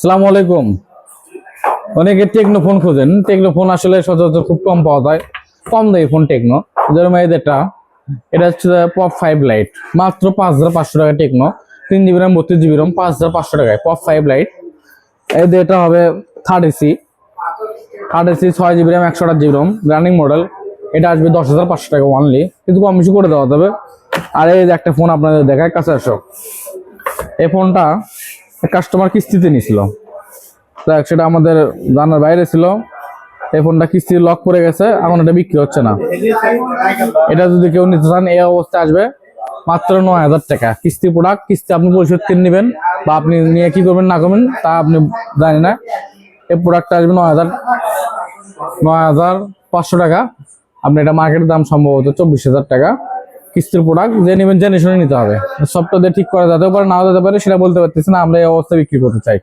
আসসালামু আলাইকুম। অনেকে টেকনো ফোন খোঁজেন, টেকনো ফোন আসলে সচরাচর খুব কম পাওয়া যায়। কম দামি ফোন টেকনো, যেরকম এটা হচ্ছে পপ 5 লাইট, মাত্র 5500 টাকা। Tecno 3 GB RAM 32 GB RAM 5500 টাকায় পপ 5 লাইট। এটা হবে 30C 6 GB RAM 128 GB RAM running model. এটা আসবে 10,500 টাকা অনলি, কিন্তু কম বেশি করে দেওয়া যাবে। আর এই যে একটা ফোন আপনাদের দেখায়, কাছে আসো। এই ফোনটা কাস্টমার কিস্তিতে নিছিল, সেটা আমাদের জানার বাইরে ছিল। এই ফোনটা কিস্তি লক পড়ে গেছে, এখন এটা বিক্রি হচ্ছে না। এটা যদি কেউ নিতে চান এই অবস্থায় আসবে মাত্র 9,000 টাকা। কিস্তি প্রোডাক্ট, কিস্তি আপনি পরিশোধ করে নেবেন বা আপনি নিয়ে কি করবেন না করবেন তা আপনি জানি না। এই প্রোডাক্টটা আসবে 9,500 টাকা। আপনি এটা মার্কেটের দাম সম্ভবত 24,000 টাকা। কিস্তির প্রোডাক্ট যে নেবেন জেনে শুনে নিতে হবে। সবটা দিয়ে ঠিক করা যেতে পারে, নাও যেতে পারে, সেটা বলতে পারতেছি না। আমরা এই অবস্থায় বিক্রি করতে চাই।